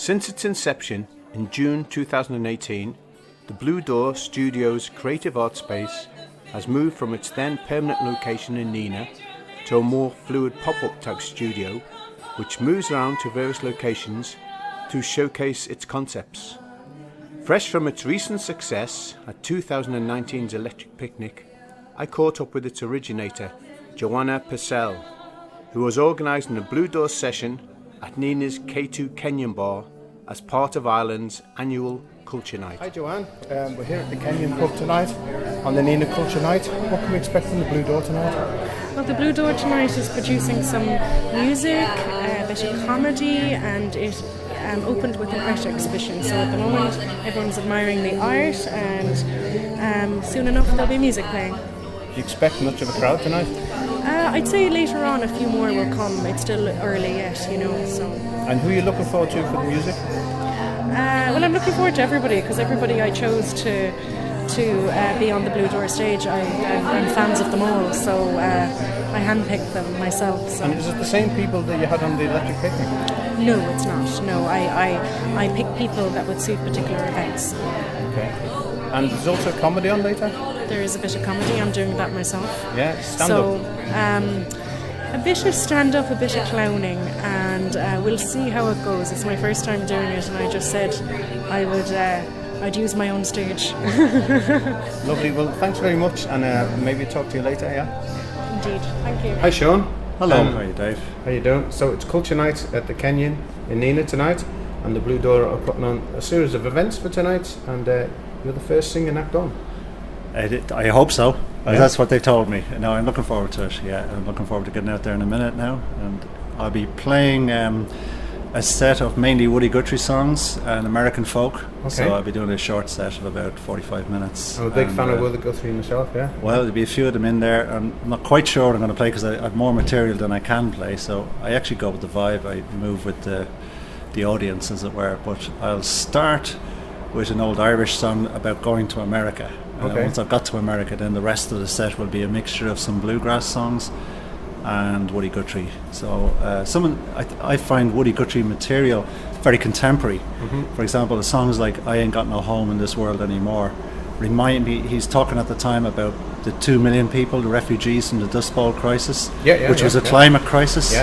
Since its inception in June 2018, the Blue Door Studios creative art space has moved from its then permanent location in Neenah to a more fluid pop-up type studio, which moves around to various locations to showcase its concepts. Fresh from its recent success at 2019's Electric Picnic, I caught up with its originator, Joanna Purcell, who was organising a Blue Door session at Neenah's K2 Kenyon Bar as part of Ireland's annual Culture Night. Hi Joanne, we're here at the Kenyon Pub tonight on the Neenah Culture Night. What can we expect from the Blue Door tonight? Well, the Blue Door tonight is producing some music, a bit of comedy, and it opened with an art exhibition. So at the moment everyone's admiring the art, and soon enough there'll be music playing. Do you expect much of a crowd tonight? I'd say later on a few more will come. It's still early yet, you know. So. And who are you looking forward to for the music? Well, I'm looking forward to everybody, because everybody I chose to be on the Blue Door stage, I'm fans of them all, so I handpicked them myself. So. And is it the same people that you had on the Electric Picnic? No, it's not. No, I pick people that would suit particular events. Okay. And there's also comedy on later? There is a bit of comedy. I'm doing that myself. Yeah, stand-up. So, a bit of stand-up, a bit of clowning, and we'll see how it goes. It's my first time doing it, and I just said I'd use my own stage. Lovely. Well, thanks very much, and maybe talk to you later. Yeah. Indeed. Thank you. Hi, Sean. Hello. How are you, Dave? How you doing? So it's Culture Night at the Kenyon in Neenah tonight, and the Blue Door are putting on a series of events for tonight, and you're the first singing act on. I hope so. Yeah. That's what they told me. No, I'm looking forward to it. Yeah, I'm looking forward to getting out there in a minute now, and I'll be playing a set of mainly Woody Guthrie songs and American folk. Okay. So I'll be doing a short set of about 45 minutes. I'm a big fan of Woody Guthrie myself. Yeah. Well, there'll be a few of them in there. I'm not quite sure what I'm going to play because I have more material than I can play. So I actually go with the vibe. I move with the audience, as it were. But I'll start with an old Irish song about going to America. Okay. Once I've got to America, then the rest of the set will be a mixture of some bluegrass songs and Woody Guthrie. So I find Woody Guthrie material very contemporary. Mm-hmm. For example, the songs like I Ain't Got No Home in This World Anymore remind me, he's talking at the time about the 2 million people, the refugees from the Dust Bowl crisis, which was a climate crisis.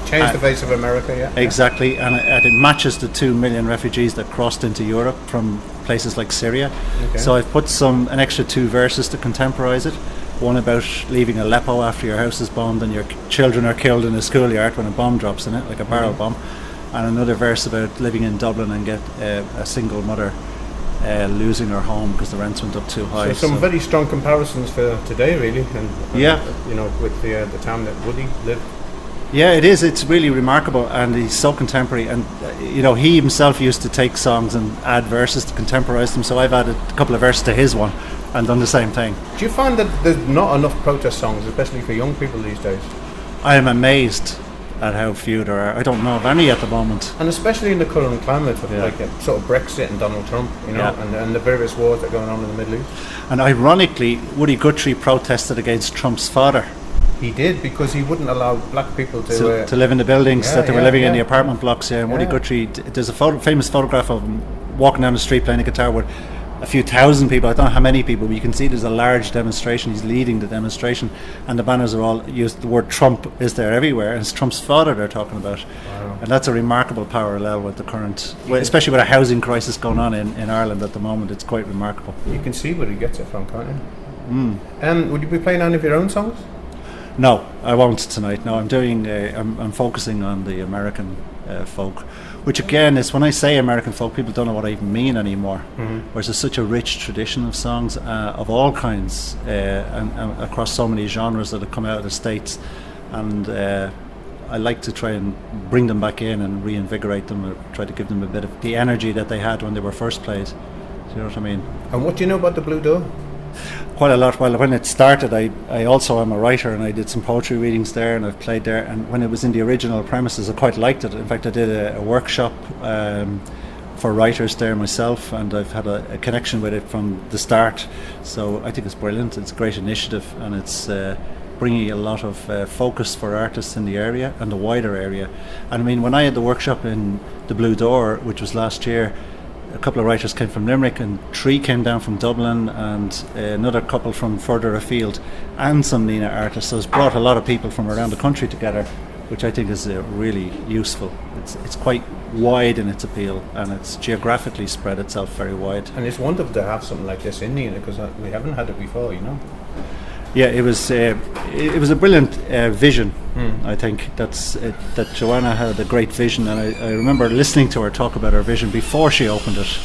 Changed the face of America. Exactly, and it matches the 2 million refugees that crossed into Europe from places like Syria. Okay. So I've put an extra 2 verses to contemporize it. One about leaving Aleppo after your house is bombed and your children are killed in a schoolyard when a bomb drops in it, like a barrel bomb, and another verse about living in Dublin and get a single mother losing her home because the rents went up too high. So some very strong comparisons for today, really, and you know, with the time that Woody lived. Yeah, it is. It's really remarkable, and he's so contemporary. And you know, he himself used to take songs and add verses to contemporize them. So I've added a couple of verses to his one and done the same thing. Do you find that there's not enough protest songs, especially for young people these days? I am amazed at how few there are. I don't know of any at the moment. And especially in the current climate with like sort of Brexit and Donald Trump, you know, and the various wars that are going on in the Middle East. And ironically, Woody Guthrie protested against Trump's father. He did, because he wouldn't allow black people to live in the buildings that they were living in, the apartment blocks. And Woody Guthrie, there's a famous photograph of him walking down the street playing a guitar with a few thousand people. I don't know how many people, but you can see there's a large demonstration. He's leading the demonstration, and the banners are all used. The word Trump is there everywhere, and it's Trump's father they're talking about. Wow. And that's a remarkable parallel with the current, especially with a housing crisis going on in Ireland at the moment. It's quite remarkable. You can see where he gets it from, can't you? Would you be playing any of your own songs? No, I won't tonight. No, I'm doing. I'm focusing on the American folk, which again is, when I say American folk, people don't know what I even mean anymore. Mm-hmm. Whereas there's such a rich tradition of songs of all kinds and across so many genres that have come out of the States, and I like to try and bring them back in and reinvigorate them, or try to give them a bit of the energy that they had when they were first played. Do you know what I mean? And what do you know about the Blue Door? Quite a lot. Well, when it started, I also am a writer, and I did some poetry readings there, and I've played there. And when it was in the original premises, I quite liked it. In fact, I did a workshop for writers there myself, and I've had a connection with it from the start. So I think it's brilliant. It's a great initiative, and it's bringing a lot of focus for artists in the area and the wider area. And I mean, when I had the workshop in the Blue Door, which was last year, a couple of writers came from Limerick and 3 came down from Dublin and another couple from further afield and some NENA artists. So it's brought a lot of people from around the country together, which I think is really useful. It's quite wide in its appeal and it's geographically spread itself very wide. And it's wonderful to have something like this in NENA because we haven't had it before, you know. Yeah, it was a brilliant vision. I think that Joanna had a great vision, and I remember listening to her talk about her vision before she opened it,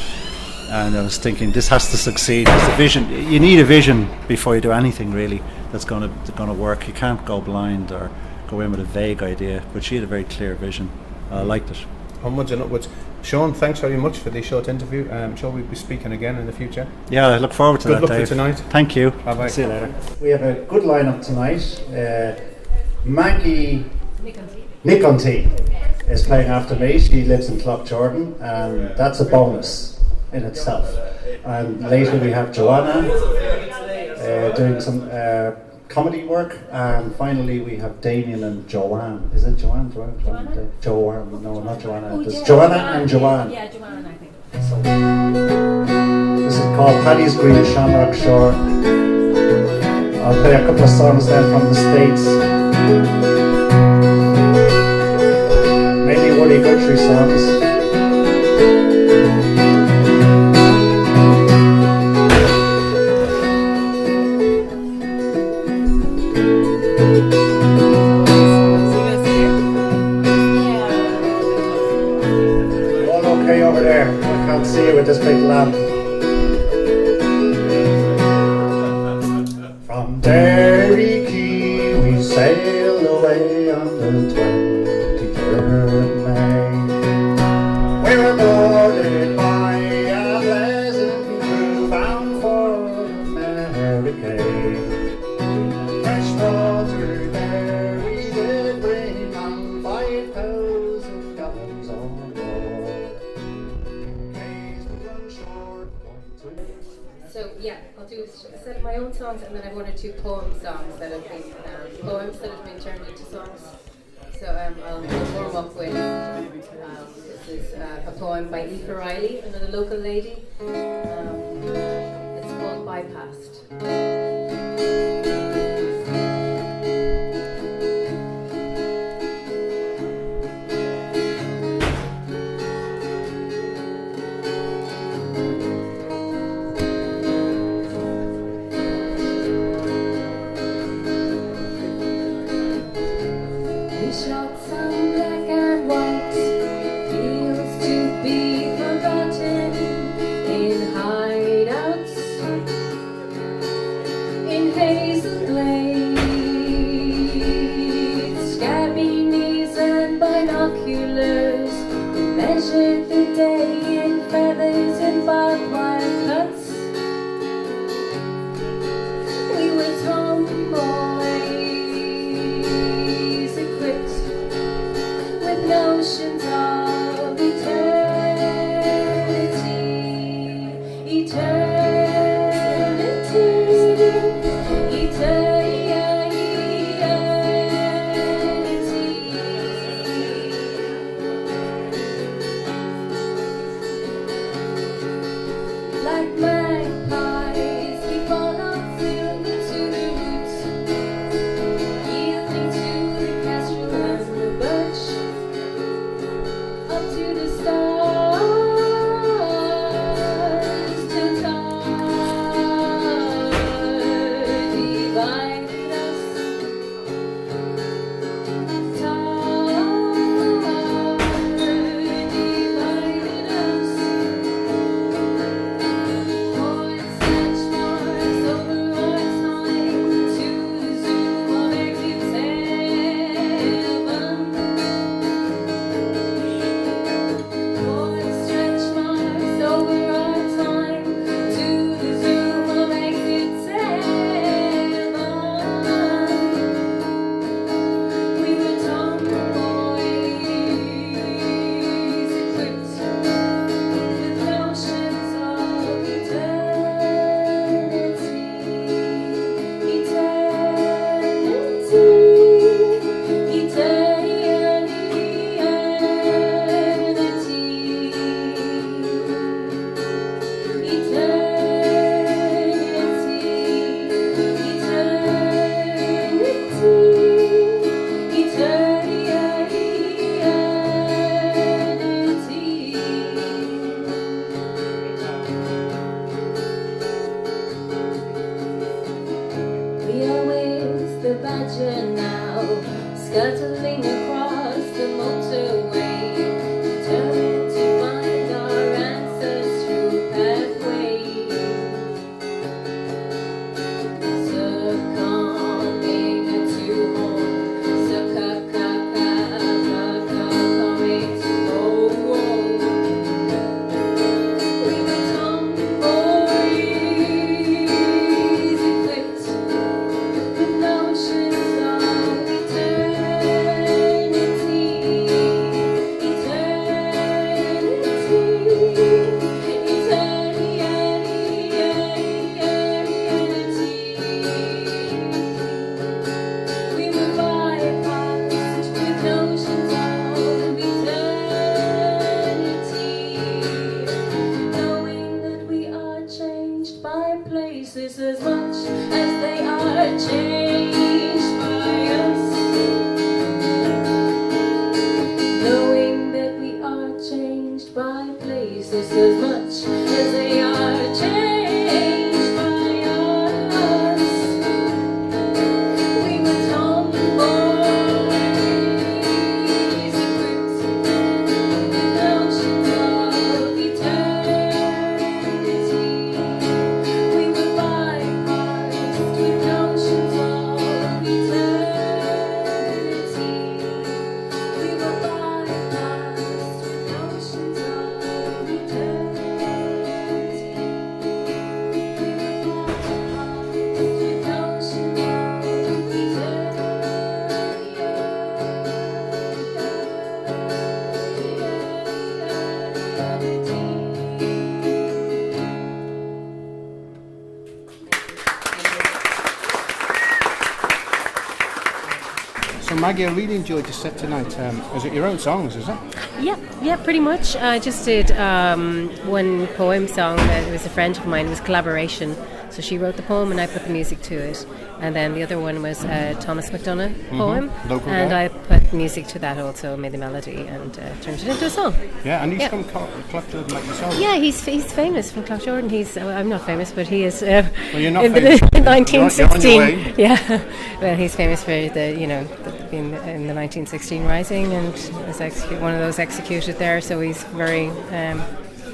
and I was thinking this has to succeed. It's a vision. You need a vision before you do anything really that's going to work. You can't go blind or go in with a vague idea. But she had a very clear vision. I liked it. Onwards and upwards. Sean, thanks very much for this short interview. I'm sure we'll be speaking again in the future. Yeah, I look forward to that, Good luck Dave. for tonight. Thank you. Bye-bye. See you later. We have a good lineup tonight. Maggie Niconti is playing after me. She lives in Cloughjordan, and that's a bonus in itself. And later we have Joanna doing some comedy work, and finally we have Damien and Joanne. Is it Joanne? Joanne? No, not Joanna. There's Joanna and Joanne. Yeah, Joanne, I think. So, this is called Paddy's Green Shamrock Shore. I'll play a couple of songs then from the States. Mainly Woody Guthrie songs. Over there, I can't see you with this big lamp. From Derry Quay we sailed away on the 23rd of May. We were boarded by a pleasant crew bound for America. Fresh water there we did bring on 5,000 gallons on board. So yeah, I'll do a set of my own songs, and then I have 1 or 2 poem songs that have been poems that have been turned into songs. So I'll warm up with this is a poem by Aoife Riley, another local lady. It's called Bypassed. children now, scuttling across the motorway, determined to find our ancestral pathway. Succumbing to home, coming to home. We were tomboys equipped with notions of eternity, we were bypassed with notions of eternity, knowing that we are changed by places as much as they are changed by us. Knowing that we are changed by places as much as they are changed by us. We were tomboys equipped with notions of eternity. We were bypassed with notions of eternity. We were bypassed with notions of eternity. So Maggie, I really enjoyed the set tonight. Is it your own songs, is it? Yeah, pretty much. I just did one poem song that was a friend of mine. It was collaboration. So she wrote the poem and I put the music to it. And then the other one was a Thomas McDonagh poem. Local and guy. I put music to that also, made the melody and turned it into a song. Yeah, and he's Yeah. from Cloughjordan like yourself. Yeah, he's famous from Cloughjordan. I'm not famous, but he is. Well, you're not in famous. the You're on your 1916. way. Yeah, well, he's famous for being in the 1916 Rising and was one of those executed there. So he's very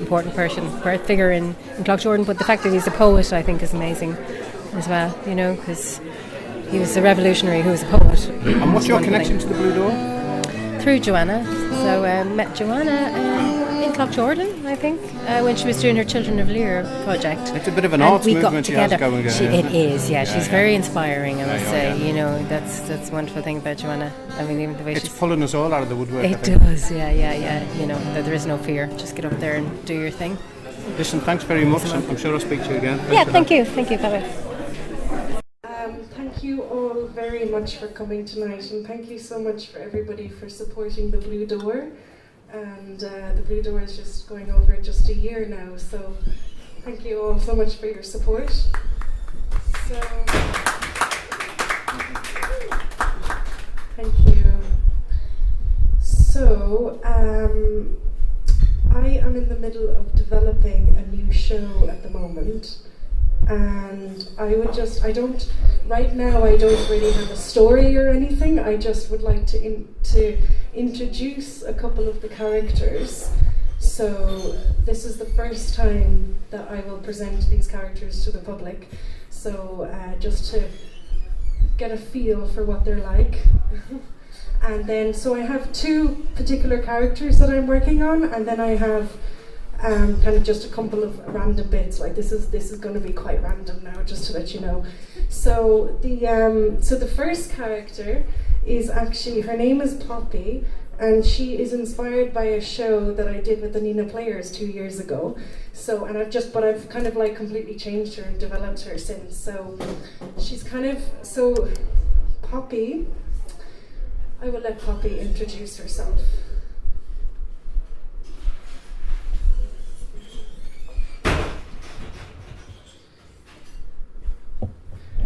important figure in Cloughjordan. But the fact that he's a poet, I think, is amazing as well. Because he was a revolutionary who was a poet. And what's your connection to the Blue Door? Through Joanna. So I met Joanna in Cloughjordan, I think, when she was doing her Children of Lear project. It's a bit of an And arts we got movement she has together. going. It is, yeah. She's very inspiring, I must yeah. say. That's a wonderful thing about Joanna. I mean, even the way It's she's... pulling us all out of the woodwork. I It think. does, yeah. That there is no fear. Just get up there and do your thing. Listen, thanks very much. I'm sure I'll speak to you again. Thanks Yeah, for thank that. you. Thank you, bye-bye. Thank you all very much for coming tonight, and thank you so much for everybody for supporting the Blue Door. And the Blue Door is just going over just a year now, so thank you all so much for your support. So, thank you. So, I am in the middle of developing a new show at the moment. And right now I don't really have a story or anything. I just would like to introduce a couple of the characters. So this is the first time that I will present these characters to the public. So just to get a feel for what they're like. And then, so I have two particular characters that I'm working on, and then I have kind of just a couple of random bits. Like this is going to be quite random now, just to let you know. So the first character is actually, her name is Poppy, and she is inspired by a show that I did with the Nina Players 2 years ago. So, and I've kind of like completely changed her and developed her since. So she's Poppy, I will let Poppy introduce herself.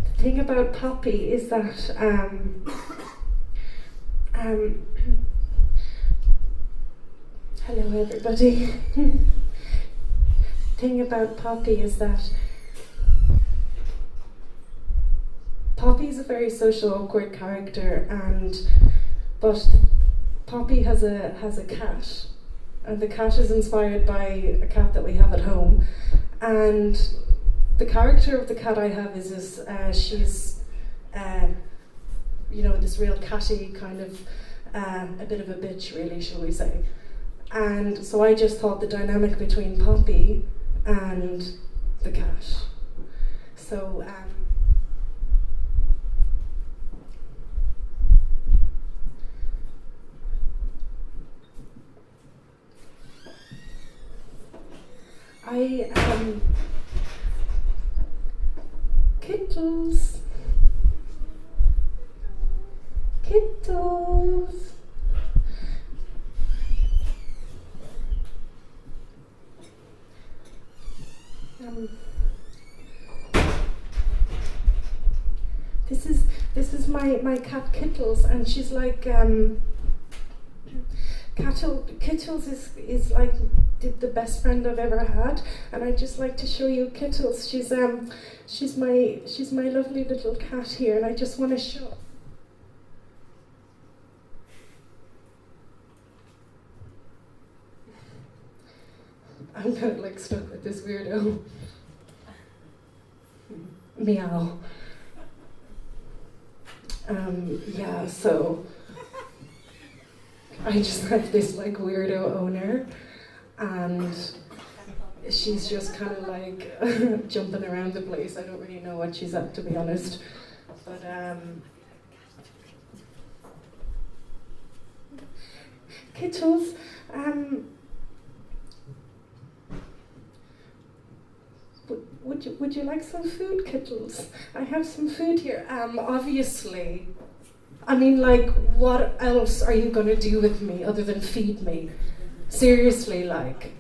The thing about Poppy is that hello everybody. The thing about Poppy is that Poppy's a very social, awkward character, but Poppy has a cat, and the cat is inspired by a cat that we have at home, and the character of the cat I have is this, she's this real catty kind of a bit of a bitch, really, shall we say. And so I just thought the dynamic between Poppy and the cat. So Kittles. This is my cat Kittles, and she's like Kittles is like the best friend I've ever had, and I'd just like to show you Kittles. She's my lovely little cat here, and I just want to show. I'm kind of like stuck with this weirdo. Meow. Yeah, so I just have this like weirdo owner, and she's just kind of like jumping around the place. I don't really know what she's up to, be honest. But Kittles, would you like some food, Kittles? I have some food here. Obviously. I mean, like, what else are you gonna do with me other than feed me? Seriously, like.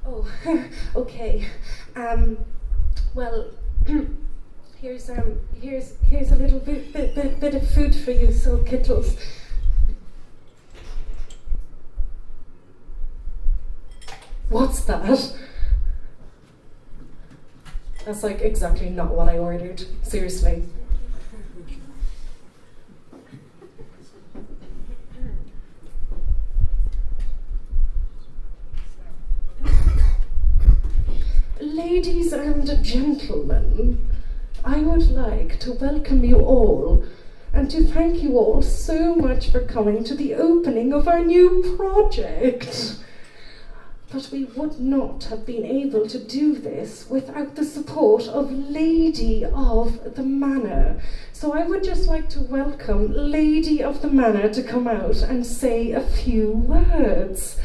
Oh, okay. Well, here's a little bit of food for you, so Kittles. What's that? That's like exactly not what I ordered. Seriously. Ladies and gentlemen, I would like to welcome you all and to thank you all so much for coming to the opening of our new project. But we would not have been able to do this without the support of Lady of the Manor. So I would just like to welcome Lady of the Manor to come out and say a few words.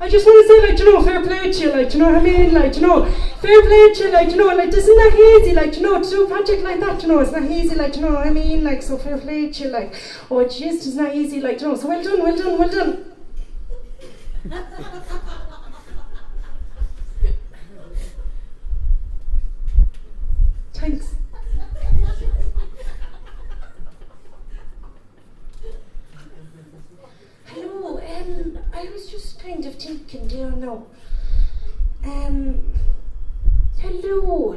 I just want to say, like, fair play to you, like, what I mean? Like, fair play to you, like, like, isn't that easy, like, to do a project like that, it's not easy, like, what I mean? Like, so fair play to you, like, oh, it just is not easy, like, so well done. Thanks. Hello, I was just kind of thinking, hello,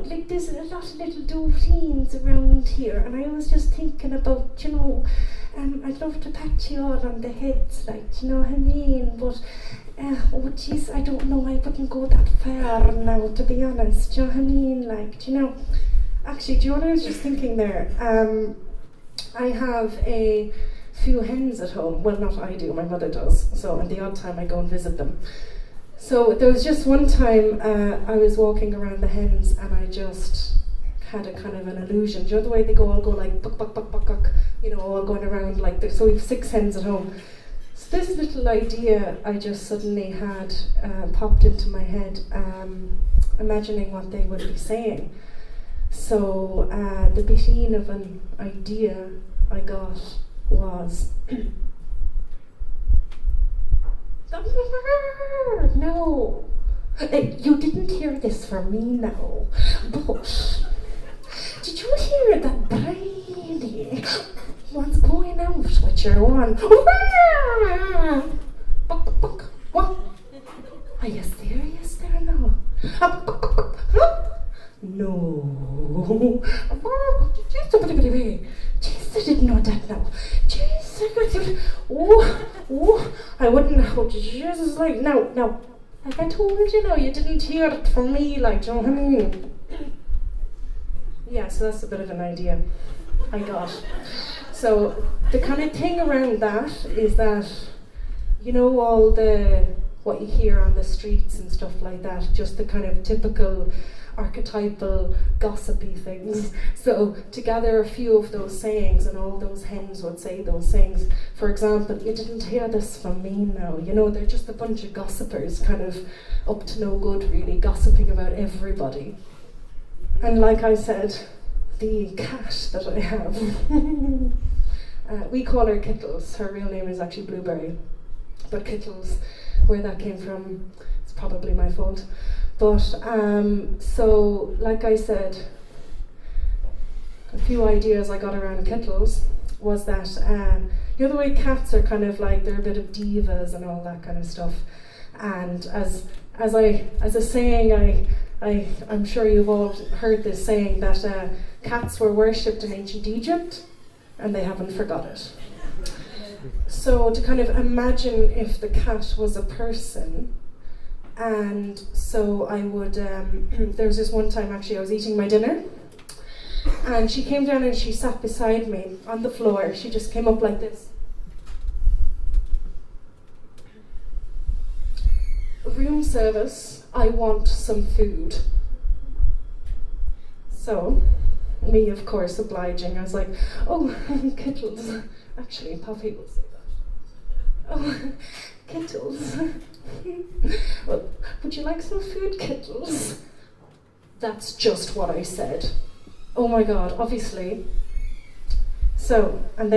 like there's a lot of little Dauphines around here, and I was just thinking about, I'd love to pat you all on the heads, like, you know what I mean, but, oh jeez, I don't know, I wouldn't go that far now, to be honest, do you know what I mean, like, actually, do you know what I was just thinking there, I have a few hens at home. Well, not I do, my mother does. So, and the odd time I go and visit them. So there was just one time I was walking around the hens and I just had a kind of an illusion. Do you know the way they all go like buck, buck, buck, buck, buck, all going around like this. So we have 6 hens at home. So this little idea I just suddenly had popped into my head, imagining what they would be saying. So the beginning of an idea I got was no, you didn't hear this from me now, but did you hear that Brady wants going out with your one? Buck, buck. What? Are you serious there now? No. Jeez, I didn't know that now. Jeez, oh, I wouldn't know. Jesus, like, no. Like I told you, you didn't hear it from me, like, do you know what I mean? Yeah, so that's a bit of an idea I got. So the kind of thing around that is that, you know, all what you hear on the streets and stuff like that, just the kind of typical archetypal gossipy things. So to gather a few of those sayings, and all those hens would say those things. For example, you didn't hear this from me now. You know, they're just a bunch of gossipers, kind of up to no good really, gossiping about everybody. And like I said, the cat that I have, we call her Kittles. Her real name is actually Blueberry. But Kittles, where that came from, it's probably my fault. But so, like I said, a few ideas I got around Kittles was that you know the way cats are kind of like, they're a bit of divas and all that kind of stuff. And as a saying, I'm sure you've all heard this saying that cats were worshipped in ancient Egypt, and they haven't forgot it. So to kind of imagine if the cat was a person. And so I would, there was this one time actually I was eating my dinner, and she came down and she sat beside me on the floor. She just came up like this. Room service, I want some food. So, me of course obliging, I was like, oh, Kittles. Actually, Poppy will say that. Oh, Kittles. Well, would you like some food, Kittles? That's just what I said. Oh my God, obviously. So I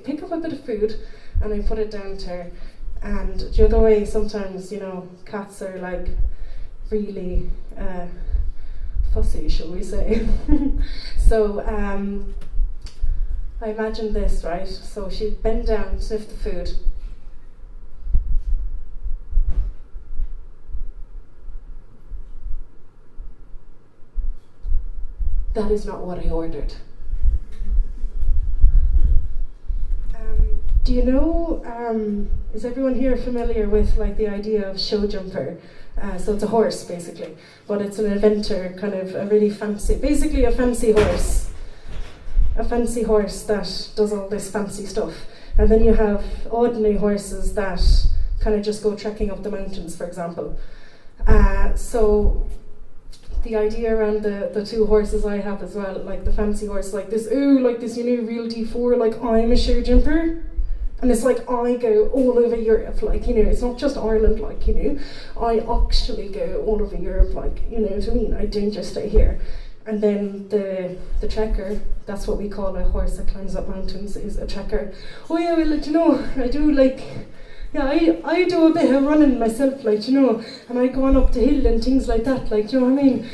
pick up a bit of food and I put it down to her. And the other way, sometimes, you know, cats are like really fussy, shall we say. So I imagined this, right? So she'd bend down, sniff the food. That is not what I ordered. Do you know, is everyone here familiar with like the idea of show jumper? So it's a horse basically, but it's an inventor, kind of a really fancy, basically a fancy horse that does all this fancy stuff. And then you have ordinary horses that kind of just go trekking up the mountains, for example. So the idea around the two horses I have as well, like the fancy horse, like this, you know, real D4, like I'm a show jumper. And it's like I go all over Europe, like, you know, it's not just Ireland, like, you know, I actually go all over Europe, like, you know what I mean? I don't just stay here. And then the trekker, that's what we call a horse that climbs up mountains, is a trekker. Oh yeah, well, you know, I do like, yeah, I do a bit of running myself, like, you know, and I go on up the hill and things like that, like, you know what I mean?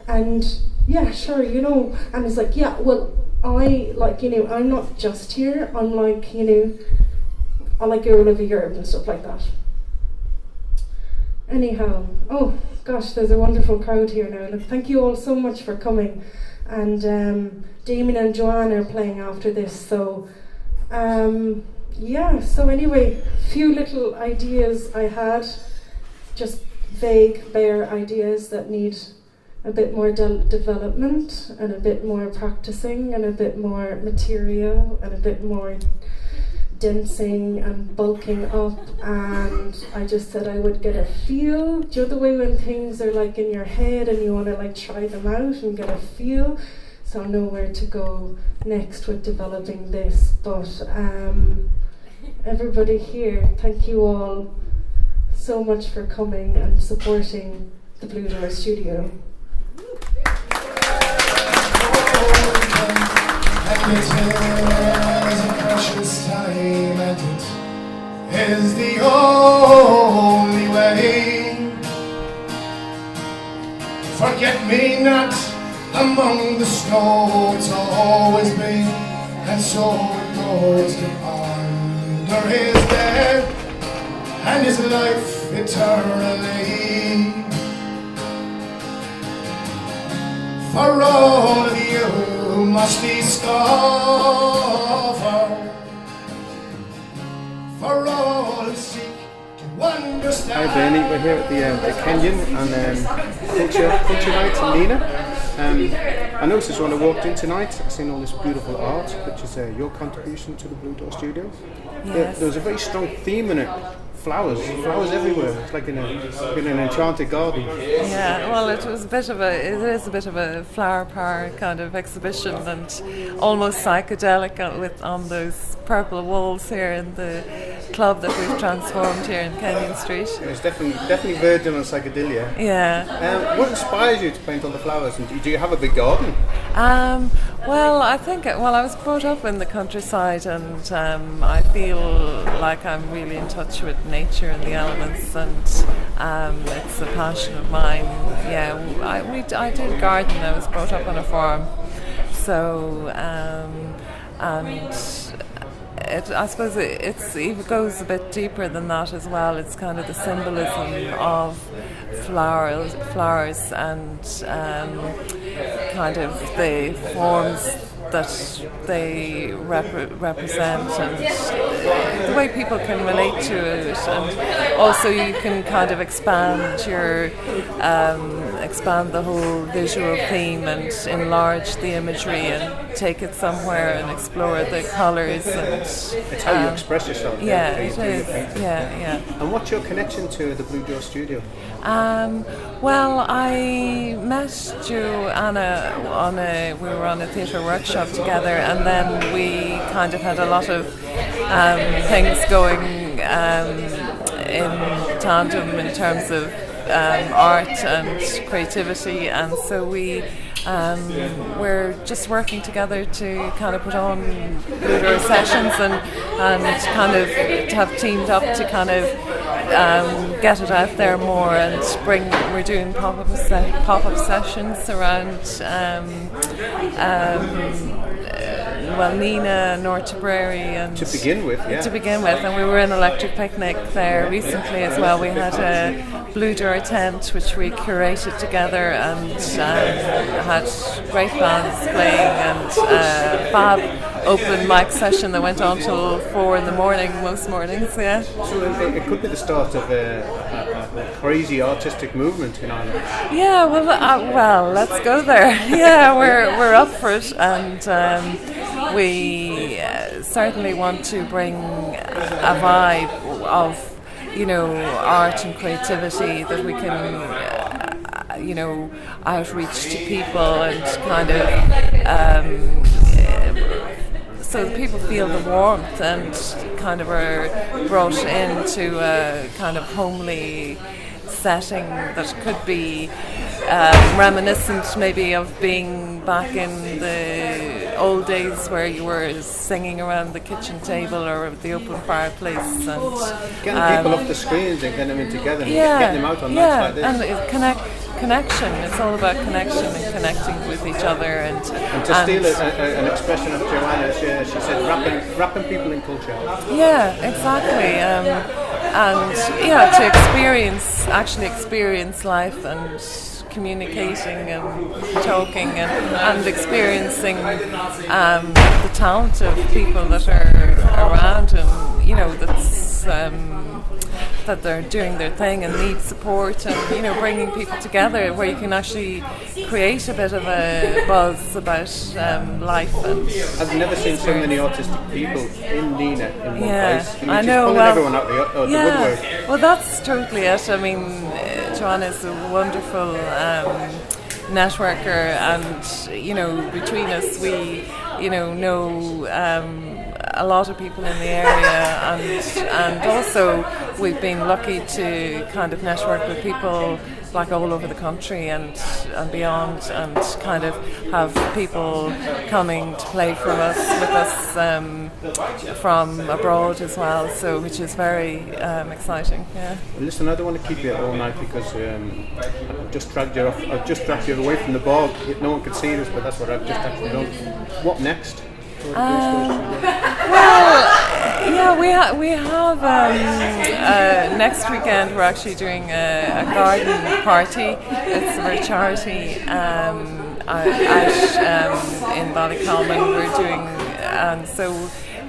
And yeah, sure, you know, and it's like, yeah, well, I, like, you know, I'm not just here, I'm like, you know, I like go all over Europe and stuff like that. Anyhow, oh gosh, there's a wonderful crowd here now. Look, thank you all so much for coming. And Damien and Joanne are playing after this, so yeah, so anyway, few little ideas I had, just vague, bare ideas that need a bit more development and a bit more practicing and a bit more material and a bit more densing and bulking up. And I just said I would get a feel. Do you know the way when things are like in your head and you want to like try them out and get a feel? So I know where to go next with developing this. But everybody here, thank you all so much for coming and supporting the Blue Door Studio. And it is a precious time, and it is the only way. Forget me not among the snow, it's always been, and so it goes under his death and his life eternally. For all of you musty scoffer, for all who seek to understand. Hi Bernie, we're here at the Kenyon and Culture Night in Nina. I noticed when I walked in tonight, I've seen all this beautiful art, which is your contribution to the Blue Door Studio. Yes. There was a very strong theme in it. Flowers everywhere. It's like in an enchanted garden. Yeah, well, it is a bit of a flower power kind of exhibition, and almost psychedelic on those purple walls here in the club that we've transformed here in Kenyon Street. It's definitely virgin and psychedelia. Yeah. What inspires you to paint all the flowers? And do you have a big garden? Well, I was brought up in the countryside, and I feel like I'm really in touch with nature and the elements, and it's a passion of mine. Yeah, I did garden. I was brought up on a farm, so I suppose it goes a bit deeper than that as well. It's kind of the symbolism of flowers and kind of the forms that they represent, and the way people can relate to it, and also you can kind of expand the whole visual theme and enlarge the imagery and take it somewhere and explore the colours. And it's how you express yourself. Yeah, it is. Yeah. And what's your connection to the Blue Door Studio? Well, I met Joanna we were on a theatre workshop together, and then we kind of had a lot of things going in tandem in terms of art and creativity, and so we're just working together to kind of put on Blue Door sessions and kind of have teamed up to kind of get it out there more, and we're doing pop-up sessions around Nina, North Tipperary, and to begin with, and we were in Electric Picnic there recently as well. We had a Blue Door tent which we curated together, and had great bands playing, and fab open mic session that went on till 4 a.m. most mornings. Yeah. So it could be the start of a crazy artistic movement in Ireland. Yeah. Well, let's go there. Yeah, we're up for it, and we certainly want to bring a vibe of, art and creativity that we can, outreach to people, and kind of so that people feel the warmth and kind of are brought into a kind of homely setting that could be reminiscent maybe of being back in the old days where you were singing around the kitchen table or the open fireplace, and getting people off the screens and getting them in together and getting them out on nights like this. And connection. It's all about connection and connecting with each other. And to steal an expression of Joanna, she said wrapping people in culture. Yeah, exactly. And to actually experience life and communicating and talking and experiencing the talent of people that are around, and that they're doing their thing and need support, and bringing people together where you can actually create a bit of a buzz about life. And I've never seen so many autistic people in Nina in one place. I know. Pulling everyone out the woodwork. Well, that's totally it. I mean, Joanna is a wonderful networker, and between us we know a lot of people in the area, and also we've been lucky to kind of network with people like all over the country and beyond, and kind of have people coming to play with us from abroad as well. So which is very exciting. Yeah. Well, listen, I don't want to keep you all night because I've just dragged you off. I've just dragged you away from the ball. No one could see this, but that's what I've just actually done. What next? We have next weekend we're actually doing a garden party. It's for charity in Ballycolman. We're doing, and so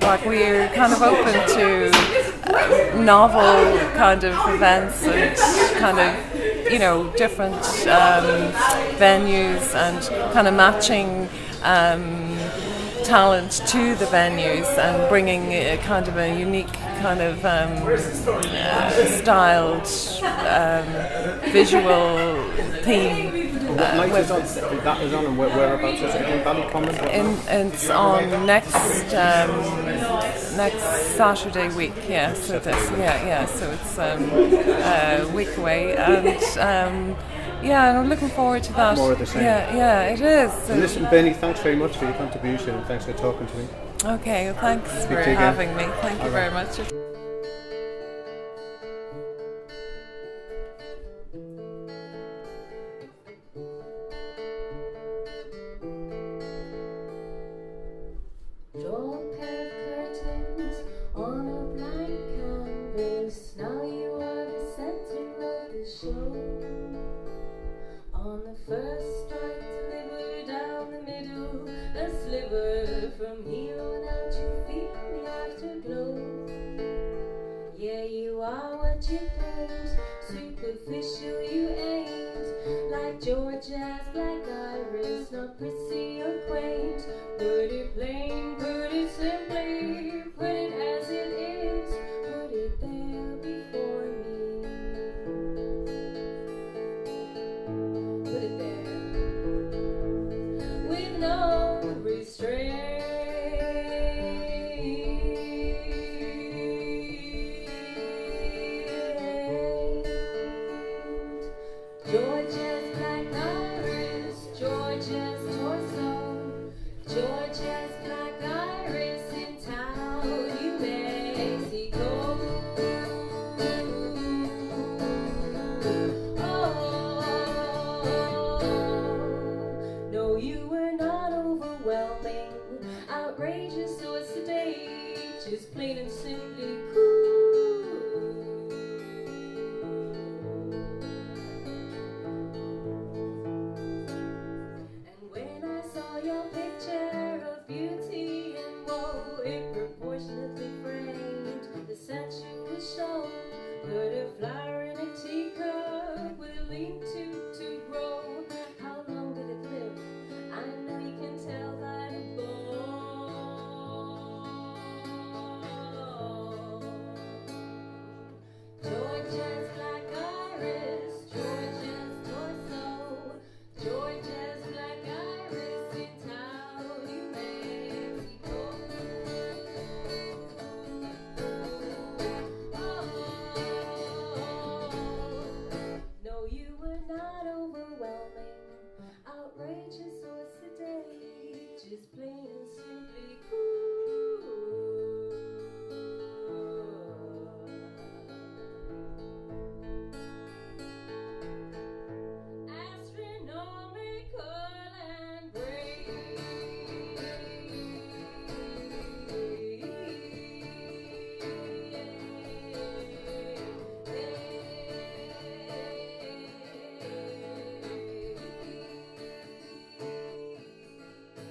like we're kind of open to novel kind of events and kind of different venues and kind of matching talent to the venues and bringing a kind of a unique kind of styled visual theme. What night is on? That is on, and whereabouts is it in Ballycolman? It's on next Saturday week. Yeah, so so it's a week away, and and I'm looking forward to that. More of the same. Yeah, it is. And listen, Bernie, thanks very much for your contribution and thanks for talking to me. Okay, well, thanks for to you having me. Thank you very much. Draw a pair of curtains on a blank canvas. Now you are the center of the show. On the first strike, deliver down the middle, a sliver. From here on out, you feel the afterglow. Yeah, you are what you paint, superficial you ain't. Like Georgia's black iris, not prissy or quaint. Put it plain, put it simply, put it as it is. Put it there before me. Put it there with no restraint. Georgia's black iris, Georgia's torso, Georgia's black iris in town, New Mexico. No, you were not overwhelming, outrageous or sedate, just plain and simply cool. And when I saw your picture of beauty and woe, it